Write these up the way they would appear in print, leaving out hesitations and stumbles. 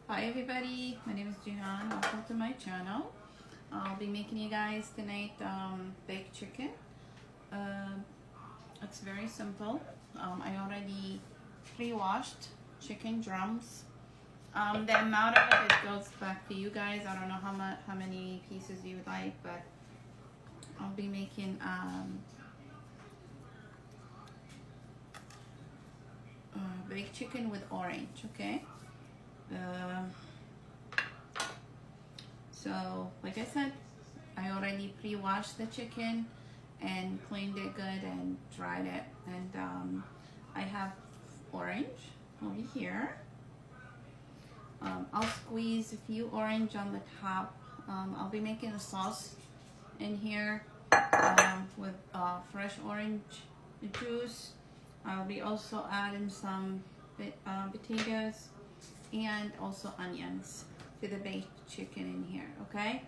Hi everybody, my name is Jihan. Welcome to my channel. I'll be making you guys tonight baked chicken. Uh, it's very simple. I already pre-washed chicken drums. The amount of it goes back to you guys. I don't know how many pieces you would like, but I'll be making baked chicken with orange. Okay. Uh, So, like I said, I already pre-washed the chicken and cleaned it good and dried it. And I have orange over here. I'll squeeze a few orange on the top. I'll be making a sauce in here with fresh orange juice. I'll be also adding some potatoes and also onions to the baked chicken in here. Okay,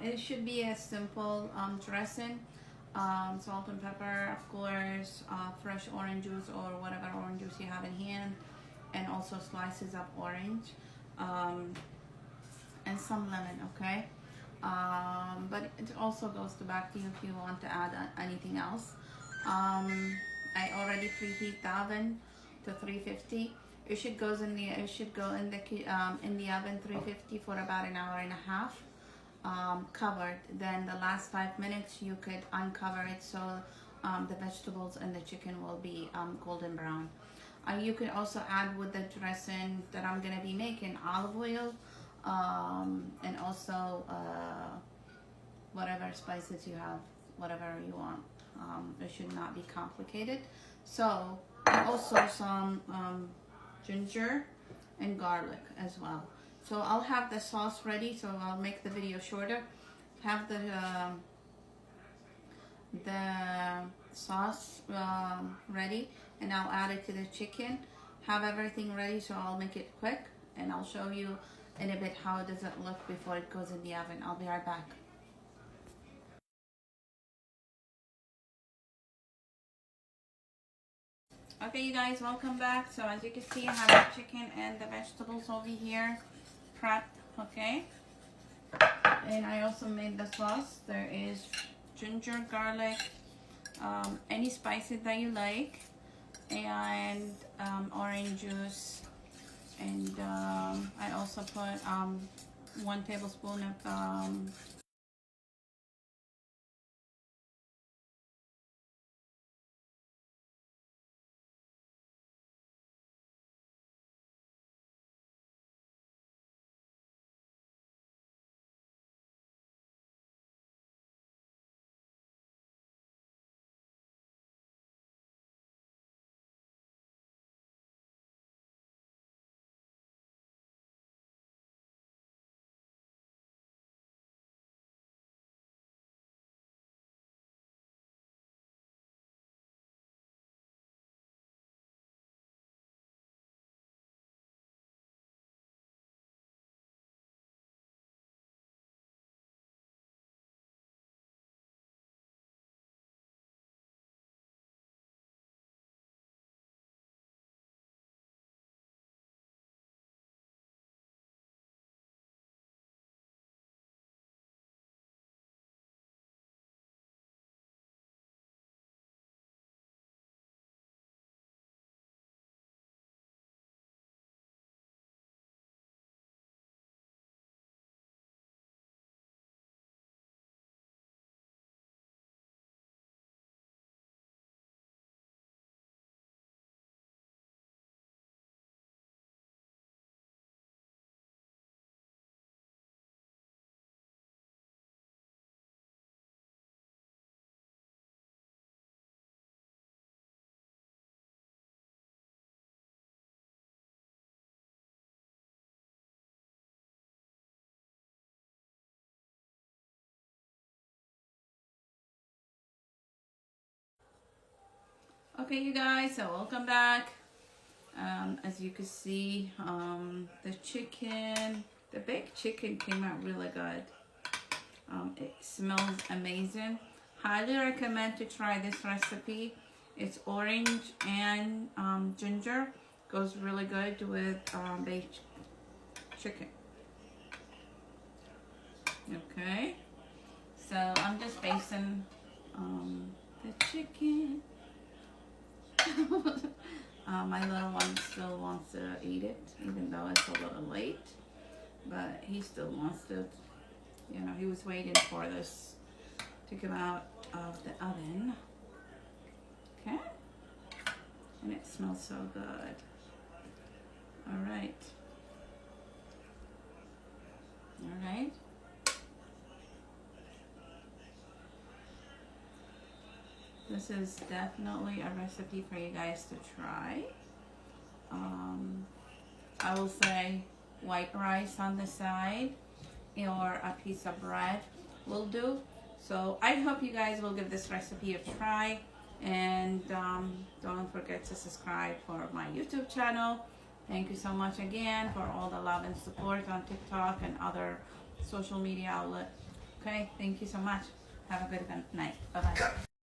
it should be a simple dressing. Salt and pepper, of course, fresh orange juice or whatever orange juice you have in hand, and also slices of orange, and some lemon. Okay, but it also goes to back to you if you want to add anything else. I already preheat the oven to 350. It should go in the oven 350 for about an hour and a half, covered. Then the last 5 minutes you could uncover it so the vegetables and the chicken will be golden brown. You could also add with the dressing that I'm gonna be making olive oil, and also whatever spices you have, whatever you want. It should not be complicated. So, and also some ginger and garlic as well. So I'll have the sauce ready, so I'll make the video shorter. Have the sauce ready, and I'll add it to the chicken. Have everything ready, so I'll make it quick, and I'll show you in a bit how does it look before it goes in the oven. I'll be right back. Okay, you guys, welcome back. So as you can see, I have the chicken and the vegetables over here prepped. Okay, and I also made the sauce. There is ginger, garlic, any spices that you like, and orange juice, and I also put 1 tablespoon of Okay, you guys, so welcome back. As you can see, the chicken, the baked chicken came out really good. It smells amazing. Highly recommend to try this recipe. It's orange and ginger. Goes really good with baked chicken. Okay, so I'm just basting the chicken. My little one still wants to eat it, even though it's a little late. But he still wants to, you know, he was waiting for this to come out of the oven. Okay, and it smells so good. All right. All right. This is definitely a recipe for you guys to try. I will say white rice on the side or a piece of bread will do. So I hope you guys will give this recipe a try, and don't forget to subscribe for my YouTube channel. Thank you so much again for all the love and support on TikTok and other social media outlets. Okay, thank you so much. Have a good night. Bye-bye.